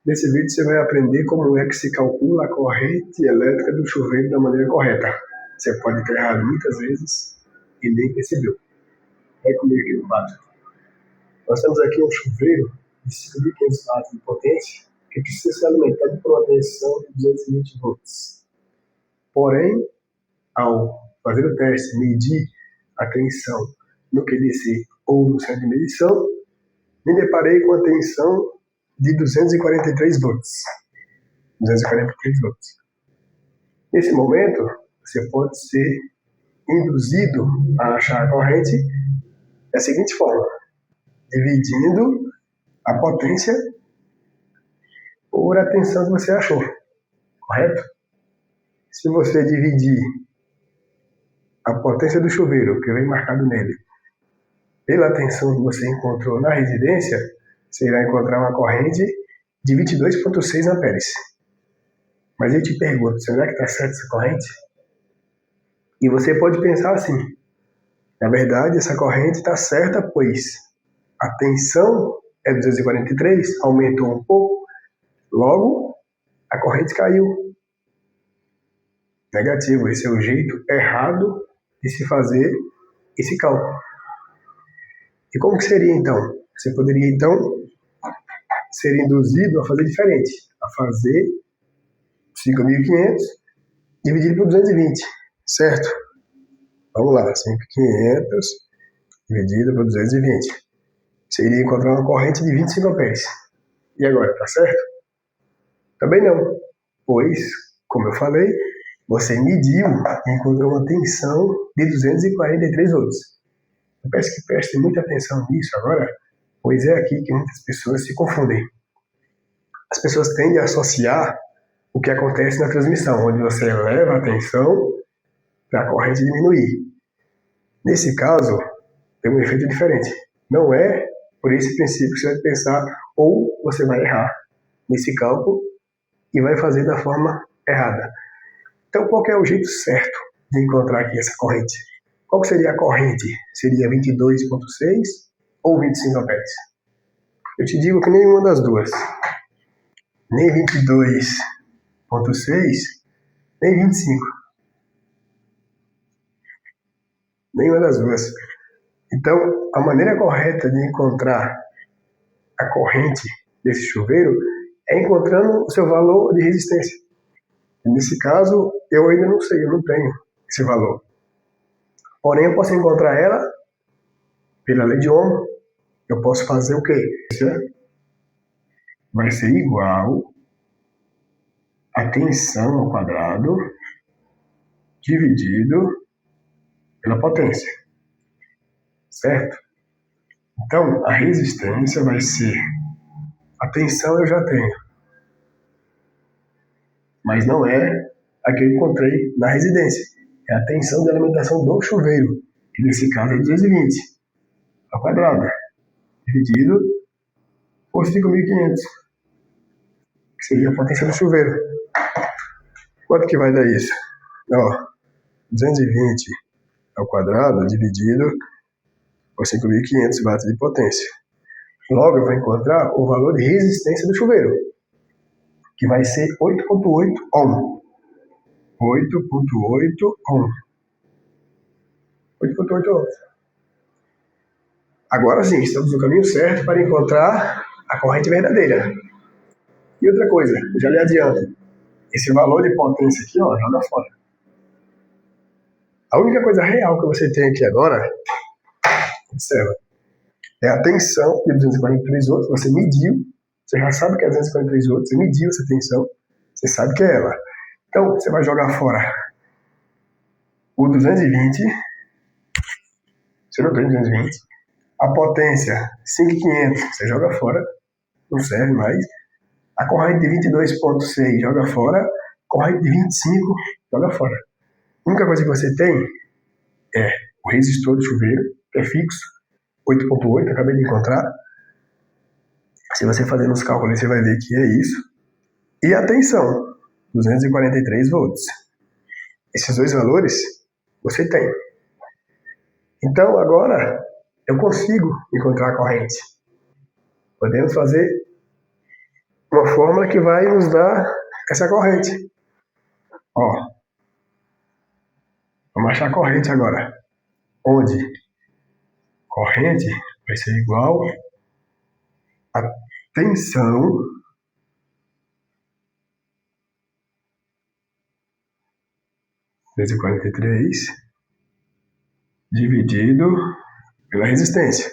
Nesse vídeo você vai aprender como é que se calcula a corrente elétrica do chuveiro da maneira correta. Você pode ter errado muitas vezes e nem percebeu. Vem comigo aqui no quadro. Nós temos aqui um chuveiro de 5.500 watts de potência que precisa ser alimentado por uma tensão de 220 volts. Porém, ao fazer o teste, medir a tensão no QDC ou no centro de medição, me deparei com a tensão de 243 volts. 243 volts. Nesse momento, você pode ser induzido a achar a corrente da seguinte forma: dividindo a potência por a tensão que você achou, correto? Se você dividir a potência do chuveiro, que vem marcado nele, pela tensão que você encontrou na residência, você irá encontrar uma corrente de 22,6 amperes. Mas eu te pergunto, será que está certa essa corrente? E você pode pensar assim: na verdade, essa corrente está certa, pois a tensão é 243, aumentou um pouco, logo a corrente caiu. Negativo, esse é o jeito errado de se fazer esse cálculo. E como que seria então? Você poderia então ser induzido a fazer diferente, a fazer 5.500 dividido por 220, certo? Vamos lá, 5.500 dividido por 220. Você iria encontrar uma corrente de 25 amperes. E agora, tá certo? Também não, pois, como eu falei, você mediu e encontrou uma tensão de 243 volts. Eu peço que prestem muita atenção nisso agora, pois é aqui que muitas pessoas se confundem. As pessoas tendem a associar o que acontece na transmissão, onde você eleva a tensão para a corrente diminuir. Nesse caso, tem um efeito diferente. Não é por esse princípio que você vai pensar, ou você vai errar nesse cálculo e vai fazer da forma errada. Então, qual que é o jeito certo de encontrar aqui essa corrente? Qual que seria a corrente? Seria 22,6 ou 25 amperes? Eu te digo que nenhuma das duas. Nem 22,6, nem 25. Nenhuma das duas. Então, a maneira correta de encontrar a corrente desse chuveiro é encontrando o seu valor de resistência. E nesse caso, eu ainda não sei, eu não tenho esse valor. Porém, eu posso encontrar ela pela lei de Ohm. Eu posso fazer o quê? Vai ser igual a tensão ao quadrado dividido pela potência, certo? Então, a resistência vai ser, a tensão eu já tenho, mas não é a que eu encontrei na residência. É a tensão de alimentação do chuveiro, que nesse caso é 220 ao quadrado, dividido por 5.500, que seria a potência do chuveiro. Quanto que vai dar isso? Ó, 220 ao quadrado dividido por 5.500 watts de potência. Logo eu vou encontrar o valor de resistência do chuveiro, que vai ser 8,8 ohm. 8,8 ohm. 8,8 ohm. Agora sim, estamos no caminho certo para encontrar a corrente verdadeira. E outra coisa, eu já lhe adianto, esse valor de potência aqui, ó, joga fora. A única coisa real que você tem aqui agora, observa, é a tensão de 243 volts. Você mediu, você já sabe que é 243 volts, você mediu essa tensão, você sabe que é ela. Então, você vai jogar fora o 220, você não tem 220, a potência 5.500, você joga fora, não serve mais. A corrente de 22,6 joga fora, a corrente de 25 joga fora. A única coisa que você tem é o resistor do chuveiro, que é fixo, 8,8, acabei de encontrar. Se você fazer os cálculos, você vai ver que é isso. E a tensão, 243 volts. Esses dois valores você tem. Então, agora, eu consigo encontrar a corrente. Podemos fazer uma fórmula que vai nos dar essa corrente. Ó, vamos achar a corrente agora. Onde corrente vai ser igual a tensão vezes 43 dividido pela resistência.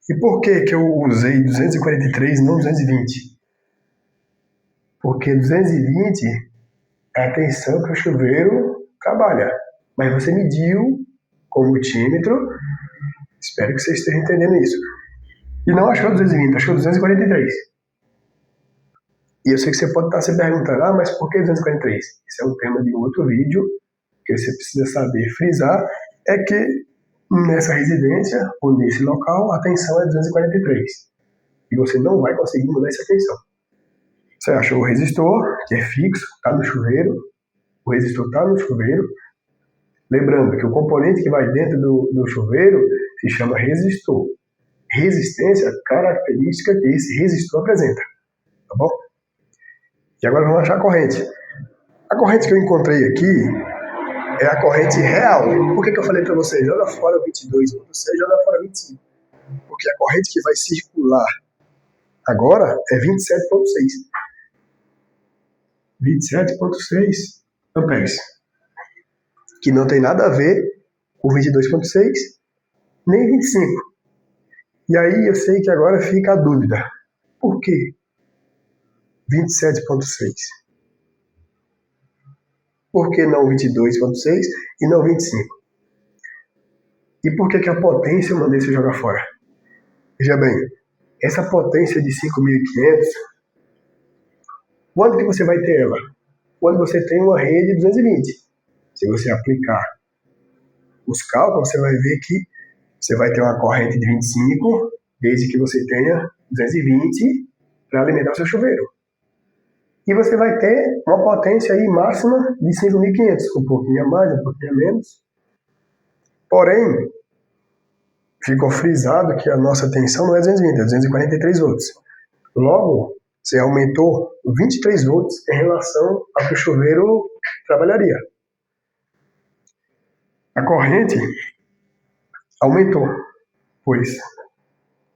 E por que eu usei 243 e não 220? Porque 220 é a tensão que o chuveiro trabalha. Mas você mediu com o multímetro, espero que você esteja entendendo isso. E não achou 220, achou 243. E eu sei que você pode estar se perguntando, mas por que 243? Esse é um tema de outro vídeo, que você precisa saber frisar, é que nessa residência, ou nesse local, a tensão é 243. E você não vai conseguir mudar essa tensão. Você achou o resistor, que é fixo, está no chuveiro. O resistor está no chuveiro. Lembrando que o componente que vai dentro do chuveiro se chama resistor. Resistência, característica que esse resistor apresenta. Tá bom? E agora vamos achar a corrente. A corrente que eu encontrei aqui é a corrente real. Por que eu falei para vocês? Joga fora o 22.6, joga fora o 25. Porque a corrente que vai circular agora é 27.6. 27.6 amperes. Que não tem nada a ver com 22.6 nem 25. E aí eu sei que agora fica a dúvida. Por que 27.6? Por que não 22.6 e não 25? E por que a potência eu mandei você jogar fora? Veja bem, essa potência de 5.500, quando que você vai ter ela? Quando você tem uma rede de 220. Se você aplicar os cálculos, você vai ver que você vai ter uma corrente de 25, desde que você tenha 220 para alimentar o seu chuveiro. E você vai ter uma potência aí máxima de 5.500, um pouquinho a mais, um pouquinho a menos. Porém, ficou frisado que a nossa tensão não é 220, é 243 volts. Logo, você aumentou 23 volts em relação ao que o chuveiro trabalharia. A corrente aumentou, pois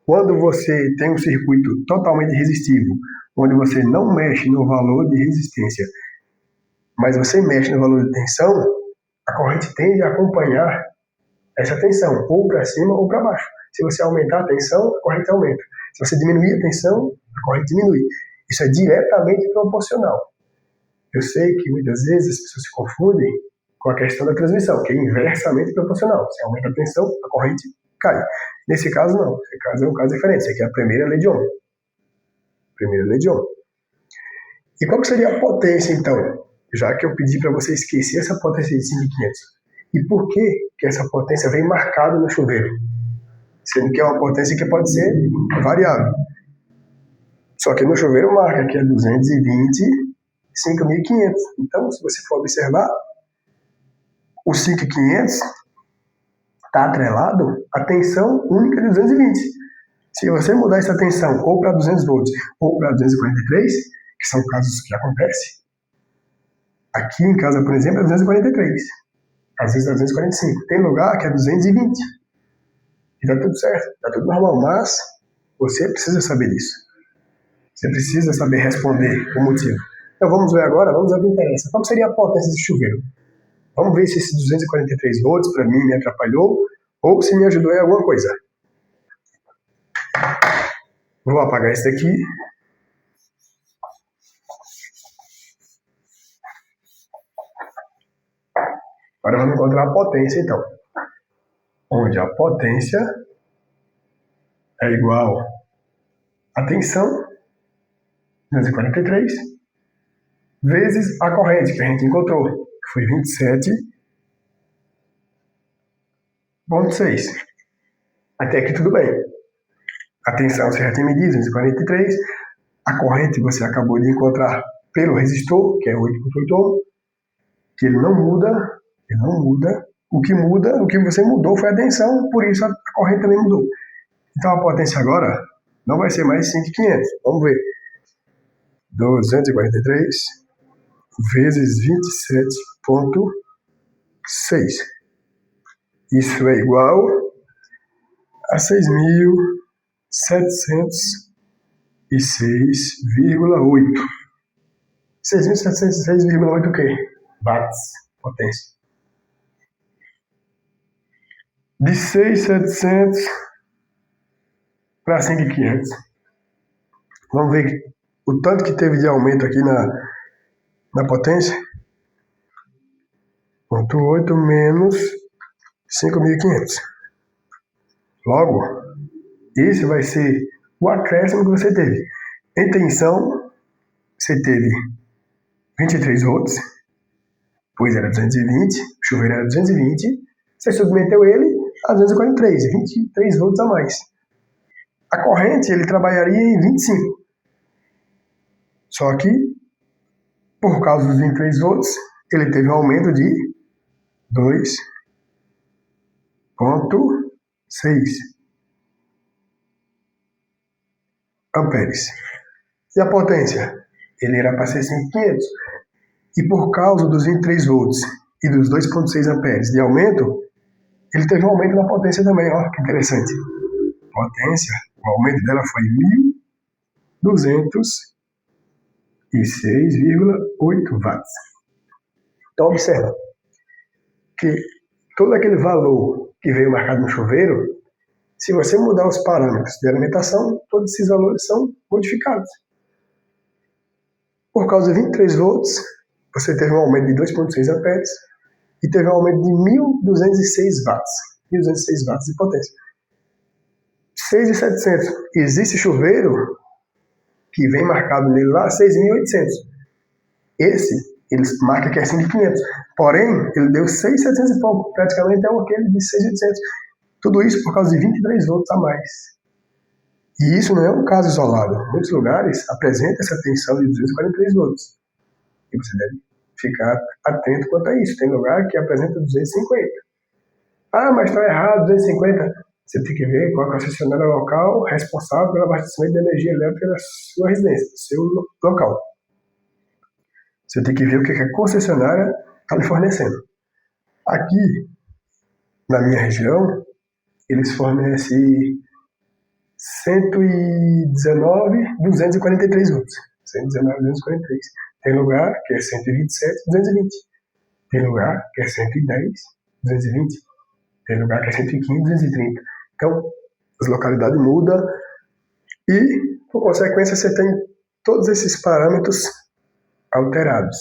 quando você tem um circuito totalmente resistivo, onde você não mexe no valor de resistência, mas você mexe no valor de tensão, a corrente tende a acompanhar essa tensão, ou para cima ou para baixo. Se você aumentar a tensão, a corrente aumenta. Se você diminuir a tensão, a corrente diminui. Isso é diretamente proporcional. Eu sei que muitas vezes as pessoas se confundem com a questão da transmissão, que é inversamente proporcional. Se aumenta a tensão, a corrente cai. Nesse caso, não. Esse caso é um caso diferente. Isso aqui é a primeira lei de Ohm. Primeira lei de Ohm. E qual que seria a potência, então? Já que eu pedi para você esquecer essa potência de 5.500. E por que essa potência vem marcada no chuveiro? Sendo que é uma potência que pode ser variável. Só que no chuveiro marca que é 220, 5.500. Então, se você for observar, o 5.500 está atrelado à tensão única de 220. Se você mudar essa tensão ou para 200 volts ou para 243, que são casos que acontecem, aqui em casa, por exemplo, é 243. Às vezes é 245. Tem lugar que é 220. E tá tudo certo, tá tudo normal. Mas você precisa saber disso. Você precisa saber responder o motivo. Então vamos ver agora, vamos ao que interessa. Qual seria a potência desse chuveiro? Vamos ver se esse 243 volts para mim me atrapalhou ou se me ajudou em alguma coisa. Vou apagar esse daqui. Agora vamos encontrar a potência, então. Onde a potência é igual a tensão, 243, vezes a corrente que a gente encontrou, que foi 27.6. Até aqui tudo bem. A tensão você já tinha medido, 243. A corrente você acabou de encontrar pelo resistor, que é 8.8 ohm, que ele não muda. O que muda, o que você mudou foi a tensão, por isso a corrente também mudou. Então a potência agora não vai ser mais 5.500. Vamos ver. 243 vezes 27,6. Isso é igual a 6.706,8. 6.706,8 o quê? Watts, potência. De 6.700 para 5.500. Vamos ver o tanto que teve de aumento aqui na potência. 0,8 menos 5.500. Logo, esse vai ser o acréscimo que você teve. Em tensão, você teve 23 volts, pois era 220, o chuveiro era 220, você submeteu ele a 243, 23 volts a mais. A corrente ele trabalharia em 25. Só que, por causa dos 23 volts, ele teve um aumento de 2,6 amperes. E a potência? Ele era para ser 5.500. E por causa dos 23 volts e dos 2,6 amperes de aumento, ele teve um aumento na potência também. Ó, que interessante. Potência, o aumento dela foi 1.206,8 watts. Então, observa que todo aquele valor que veio marcado no chuveiro, se você mudar os parâmetros de alimentação, todos esses valores são modificados. Por causa de 23 volts, você teve um aumento de 2,6 amperes e teve um aumento de 1.206 watts. 1.206 watts de potência. 6.700. Existe chuveiro que vem marcado nele lá 6.800. Esse, ele marca que é 5.500. Porém, ele deu 6.700 e pouco. Praticamente é aquele de 6.800. Tudo isso por causa de 23 volts a mais. E isso não é um caso isolado. Muitos lugares apresentam essa tensão de 243 volts. E você deve ficar atento quanto a isso. Tem lugar que apresenta 250. Ah, mas está errado, 250. Você tem que ver qual é a concessionária local responsável pelo abastecimento de energia elétrica da sua residência, do seu local. Você tem que ver o que a concessionária está lhe fornecendo. Aqui, na minha região, eles fornecem 119,243 volts. 119,243. Tem lugar que é 127,220. Tem lugar que é 110,220. Tem lugar que é 115,230. Então, as localidades mudam e, por consequência, você tem todos esses parâmetros alterados.